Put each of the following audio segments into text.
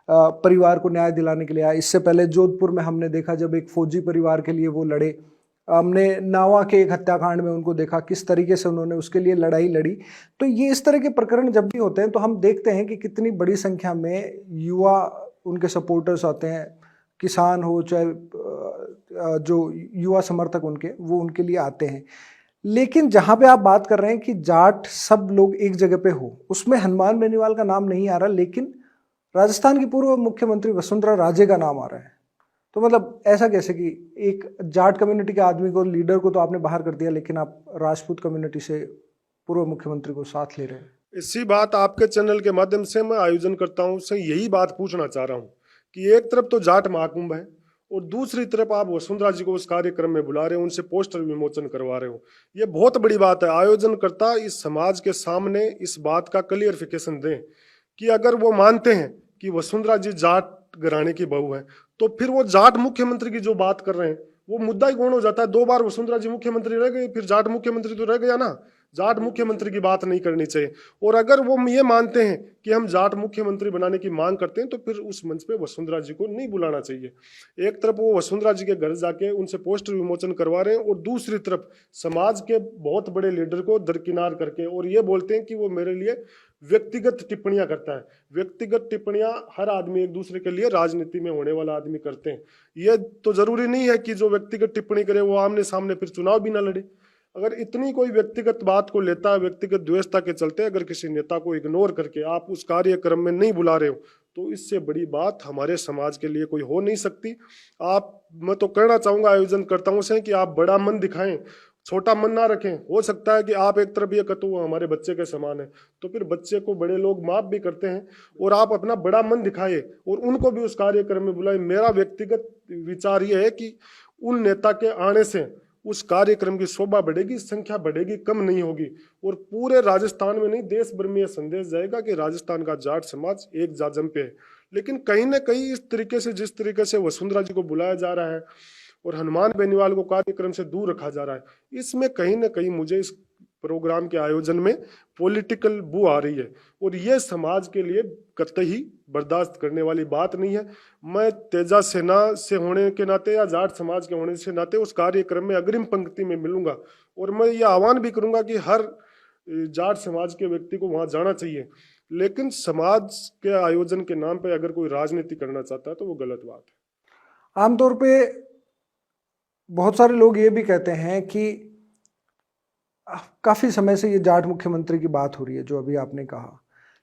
परिवार को न्याय दिलाने के लिए आए। इससे पहले जोधपुर में हमने देखा जब एक फौजी परिवार के लिए वो लड़े। हमने नावा के एक हत्याकांड में उनको देखा किस तरीके से उन्होंने उसके लिए लड़ाई लड़ी। तो ये इस तरह के प्रकरण जब भी होते हैं तो हम देखते हैं कि कितनी बड़ी संख्या में युवा उनके सपोर्टर्स आते हैं, किसान हो चाहे जो युवा समर्थक उनके, वो उनके लिए आते हैं। लेकिन जहां पे आप बात कर रहे हैं कि जाट सब लोग एक जगह पे हो, उसमें हनुमान बेनीवाल का नाम नहीं आ रहा, लेकिन राजस्थान की पूर्व मुख्यमंत्री वसुंधरा राजे का नाम आ रहा है। तो मतलब ऐसा कैसे कि एक जाट कम्युनिटी के आदमी को, लीडर को तो आपने बाहर कर दिया, लेकिन आप राजपूत कम्युनिटी से पूर्व मुख्यमंत्री को साथ ले रहे हैं। इसी बात आपके चैनल के माध्यम से मैं आयोजन करता हूं से यही बात पूछना चाह रहा हूं कि एक तरफ तो जाट महाकुंभ है और दूसरी तरफ आप वसुंधरा जी को उस कार्यक्रम में बुला रहे हो, उनसे पोस्टर विमोचन करवा रहे हो। ये बहुत बड़ी बात है। आयोजनकर्ता इस समाज के सामने इस बात का क्लियरिफिकेशन दें कि अगर वो मानते हैं कि वसुंधरा जी जाट घराने की बहू है तो फिर वो जाट मुख्यमंत्री की जो बात कर रहे हैं वो मुद्दा ही गौण हो जाता है। 2 बार वसुंधरा जी मुख्यमंत्री रह गए, फिर जाट मुख्यमंत्री तो रह गया ना। जाट मुख्यमंत्री की बात नहीं करनी चाहिए। और अगर वो ये मानते हैं कि हम जाट मुख्यमंत्री बनाने की मांग करते हैं तो फिर उस मंच पे वसुंधरा जी को नहीं बुलाना चाहिए। एक तरफ वो वसुंधरा जी के घर जाके उनसे पोस्टर विमोचन करवा रहे हैं और दूसरी तरफ समाज के बहुत बड़े लीडर को दरकिनार करके और ये बोलते हैं कि वो मेरे लिए व्यक्तिगत टिप्पणियां करता है। व्यक्तिगत टिप्पणियां हर आदमी एक दूसरे के लिए राजनीति में होने वाला आदमी करते हैं। ये तो जरूरी नहीं है कि जो व्यक्तिगत टिप्पणी करे वो आमने सामने फिर चुनाव भी ना लड़े। अगर इतनी कोई व्यक्तिगत बात को लेता है, व्यक्तिगत द्वेषता के चलते अगर किसी नेता को इग्नोर करके आप उस कार्यक्रम में नहीं बुला रहे हो तो इससे बड़ी बात हमारे समाज के लिए कोई हो नहीं सकती। मैं तो कहना चाहूंगा आयोजनकर्ताओं से कि आप बड़ा मन दिखाएं, छोटा मन ना रखें। हो सकता है कि आप एक तरफ ये कहते हो हमारे बच्चे के समान है तो फिर बच्चे को बड़े लोग माफ भी करते हैं और आप अपना बड़ा मन दिखाए और उनको भी उस कार्यक्रम में बुलाए। मेरा व्यक्तिगत विचार ये है कि उन नेता के आने से उस कार्यक्रम की शोभा बढ़ेगी, संख्या बढ़ेगी, कम नहीं होगी। और पूरे राजस्थान में नहीं देश भर में यह संदेश जाएगा कि राजस्थान का जाट समाज एक जाजम पे है। लेकिन कहीं ना कहीं इस तरीके से, जिस तरीके से वसुंधरा जी को बुलाया जा रहा है और हनुमान बेनीवाल को कार्यक्रम से दूर रखा जा रहा है, इसमें कहीं ना कहीं मुझे इस प्रोग्राम के आयोजन में पॉलिटिकल बू आ रही है और यह समाज के लिए कतई बर्दाश्त करने वाली बात नहीं है। मैं तेजा सेना से होने के नाते या जाट समाज के होने से नाते उस कार्यक्रम में अग्रिम पंक्ति में मिलूंगा और मैं ये आह्वान भी करूंगा कि हर जाट समाज के व्यक्ति को वहां जाना चाहिए। लेकिन समाज के आयोजन के नाम पर अगर कोई राजनीति करना चाहता है तो वो गलत बात है। आमतौर पे बहुत सारे लोग ये भी कहते हैं कि काफी समय से ये जाट मुख्यमंत्री की बात हो रही है जो अभी आपने कहा,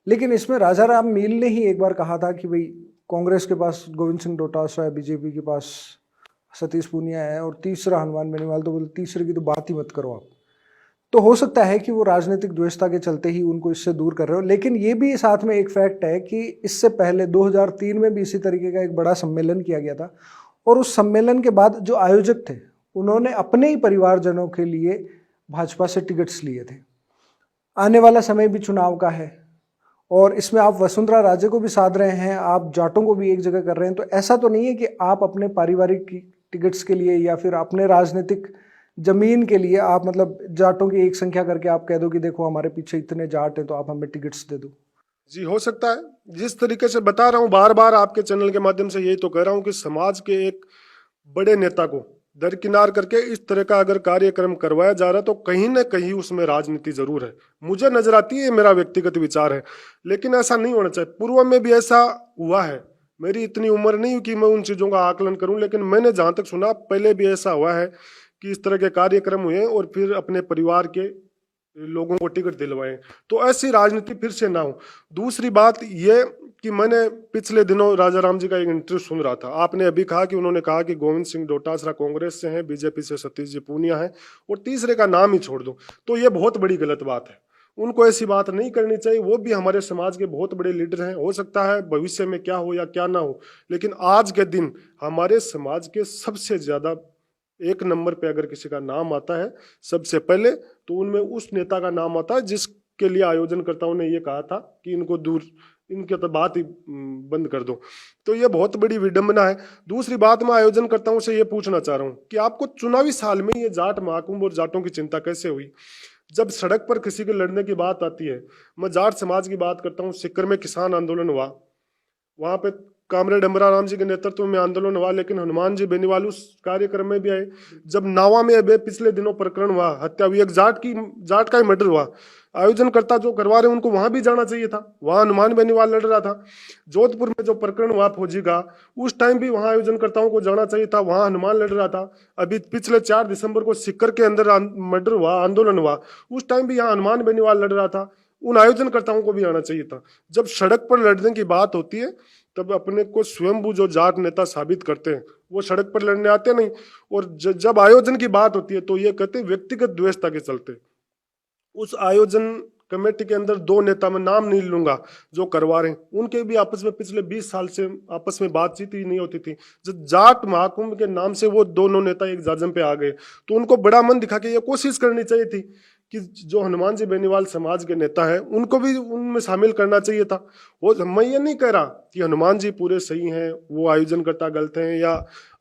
लेकिन इसमें राजा राम मील ने ही एक बार कहा था कि भाई कांग्रेस के पास गोविंद सिंह डोटासरा है, बीजेपी के पास सतीश पूनिया है और तीसरा हनुमान बेनीवाल, तो बोले तीसरे की तो बात ही मत करो आप। तो हो सकता है कि वो राजनीतिक द्वेषता के चलते ही उनको इससे दूर कर रहे हो, लेकिन ये भी साथ में एक फैक्ट है कि इससे पहले 2003 में भी इसी तरीके का एक बड़ा सम्मेलन किया गया था और उस सम्मेलन के बाद जो आयोजक थे उन्होंने अपने ही परिवारजनों के लिए भाजपा से टिकट्स लिए थे। आने वाला समय भी चुनाव का है और इसमें आप वसुंधरा राजे को भी साध रहे हैं, आप जाटों को भी एक जगह कर रहे हैं। तो ऐसा तो नहीं है कि आप अपने पारिवारिक टिकट्स के लिए या फिर अपने राजनीतिक जमीन के लिए आप मतलब जाटों की एक संख्या करके आप कह दो कि देखो हमारे पीछे इतने जाट हैं तो आप हमें टिकट्स दे दो। जी हो सकता है। जिस तरीके से बता रहा हूं बार बार आपके चैनल के माध्यम से यही तो कह रहा हूं कि समाज के एक बड़े नेता को दरकिनार करके इस तरह का अगर कार्यक्रम करवाया जा रहा है तो कहीं ना कहीं उसमें राजनीति जरूर है, मुझे नजर आती है। मेरा व्यक्तिगत विचार है, लेकिन ऐसा नहीं होना चाहिए। पूर्व में भी ऐसा हुआ है। मेरी इतनी उम्र नहीं कि मैं उन चीजों का आकलन करूं, लेकिन मैंने जहां तक सुना पहले भी ऐसा हुआ है कि इस तरह के कार्यक्रम हुए और फिर अपने परिवार के लोगों को टिकट दिलवाए। तो ऐसी राजनीति फिर से ना हो। दूसरी बात ये कि मैंने पिछले दिनों राजा राम जी का एक इंटरव्यू सुन रहा था। आपने अभी कहा कि उन्होंने कहा कि गोविंद सिंह डोटासरा कांग्रेस से हैं, बीजेपी से सतीश जी पूनिया हैं और तीसरे का नाम ही छोड़ दो। तो ये बहुत बड़ी गलत बात है। उनको ऐसी बात नहीं करनी चाहिए। वो भी हमारे समाज के बहुत बड़े लीडर हैं। हो सकता है भविष्य में क्या हो या क्या ना हो, लेकिन आज के दिन हमारे समाज के सबसे ज्यादा एक नंबर पे अगर किसी का नाम आता है सबसे पहले तो उनमें उस नेता का नाम आता है जिसके लिए आयोजनकर्ताओं ने ये कहा था कि इनको दूर, इनके तो बात ही बंद कर दो। तो ये बहुत बड़ी विडंबना है। दूसरी बात मैं आयोजनकर्ताओं से ये पूछना चाह रहा हूँ कि आपको चुनावी साल में ये जाट महाकुंभ और जाटों की चिंता कैसे हुई? जब सड़क पर किसी के लड़ने की बात आती है, मैं जाट समाज की बात करता हूँ, सिक्कर में किसान आंदोलन हुआ वहां पे कामरेड अमरा राम जी के नेतृत्व में आंदोलन हुआ, लेकिन हनुमान जी बेनीवाल उस कार्यक्रम में भी आए। जब नावा में अभी पिछले दिनों प्रकरण हुआ, हत्या हुई, एक जाट का ही मर्डर हुआ, आयोजनकर्ता जो करवा रहे उनको वहां भी जाना चाहिए था, वहां हनुमान बेनीवाल लड़ रहा था। जोधपुर में जो प्रकरण हुआ फौजी का, उस टाइम भी वहां आयोजनकर्ताओं को जाना चाहिए था, वहां हनुमान लड़ रहा था। अभी पिछले 4 दिसंबर को सिक्कर के अंदर मर्डर हुआ, आंदोलन हुआ, उस टाइम भी यहाँ हनुमान बेनीवाल लड़ रहा था, उन आयोजनकर्ताओं को भी आना चाहिए था। जब सड़क पर लड़ने की बात होती है तब अपने को स्वयंभू जो जाट नेता साबित करते हैं वो सड़क पर लड़ने आते नहीं, और जब आयोजन की बात होती है तो ये कहते हैं व्यक्तिगत द्वेषता के चलते। उस आयोजन कमेटी के अंदर 2 नेता, मैं नाम नहीं लूंगा, जो करवा रहे हैं, उनके भी आपस में पिछले 20 साल से आपस में बातचीत ही नहीं होती थी। जब जाट महाकुंभ के नाम से वो दोनों नेता एक जाजम पे आ गए तो उनको बड़ा मन दिखा के ये कोशिश करनी चाहिए थी कि जो हनुमान जी बेनीवाल समाज के नेता है उनको भी उनमें शामिल करना चाहिए था। वो मैं ये नहीं कह रहा कि हनुमान जी पूरे सही हैं, वो आयोजनकर्ता गलत हैं, या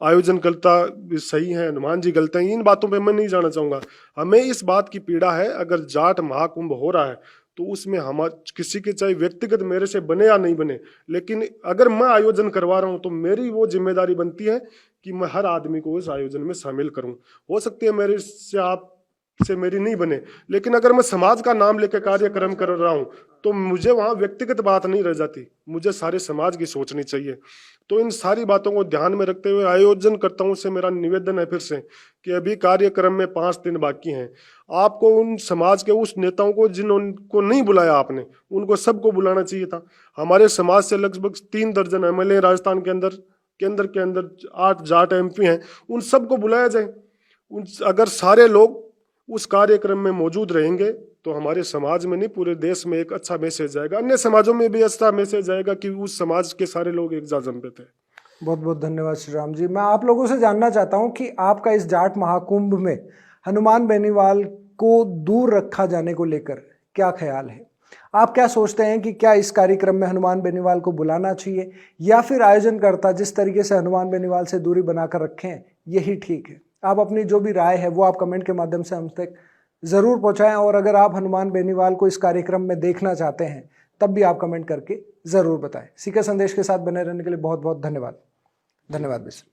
आयोजनकर्ता सही हैं हनुमान जी गलत हैं, इन बातों पे मैं नहीं जाना चाहूँगा। हमें इस बात की पीड़ा है, अगर जाट महाकुंभ हो रहा है तो उसमें हम किसी के चाहे व्यक्तिगत मेरे से बने या नहीं बने, लेकिन अगर मैं आयोजन करवा रहा हूँ तो मेरी वो जिम्मेदारी बनती है कि मैं हर आदमी को उस आयोजन में शामिल करूँ। हो सकती है मेरे से आप से मेरी नहीं बने, लेकिन अगर मैं समाज का नाम लेकर कार्यक्रम कर रहा हूं तो मुझे वहां व्यक्तिगत बात नहीं रह जाती, मुझे सारे समाज की सोचनी चाहिए। तो इन सारी बातों को ध्यान में रखते हुए आयोजनकर्ताओं से मेरा निवेदन है फिर से कि अभी कार्यक्रम में 5 दिन बाकी हैं, आपको उन समाज के उस नेताओं को जिनको नहीं बुलाया आपने, उनको सबको बुलाना चाहिए था। हमारे समाज से लगभग 3 दर्जन एमएलए राजस्थान के अंदर, केंद्र के अंदर 8 जाट एमपी हैं, उन सबको बुलाया जाए। अगर सारे लोग उस कार्यक्रम में मौजूद रहेंगे तो हमारे समाज में नहीं पूरे देश में एक अच्छा मैसेज जाएगा, अन्य समाजों में भी अच्छा मैसेज जाएगा कि उस समाज के सारे लोग एक जाजम पे थे। बहुत बहुत धन्यवाद श्री राम जी। मैं आप लोगों से जानना चाहता हूं कि आपका इस जाट महाकुंभ में हनुमान बेनीवाल को दूर रखा जाने को लेकर क्या ख्याल है? आप क्या सोचते हैं कि क्या इस कार्यक्रम में हनुमान बेनीवाल को बुलाना चाहिए, या फिर आयोजनकर्ता जिस तरीके से हनुमान बेनीवाल से दूरी बनाकर रखें यही ठीक है? आप अपनी जो भी राय है वो आप कमेंट के माध्यम से हम तक ज़रूर पहुंचाएं, और अगर आप हनुमान बेनीवाल को इस कार्यक्रम में देखना चाहते हैं तब भी आप कमेंट करके ज़रूर बताएं। सीकर संदेश के साथ बने रहने के लिए बहुत बहुत धन्यवाद। धन्यवाद मिश्र।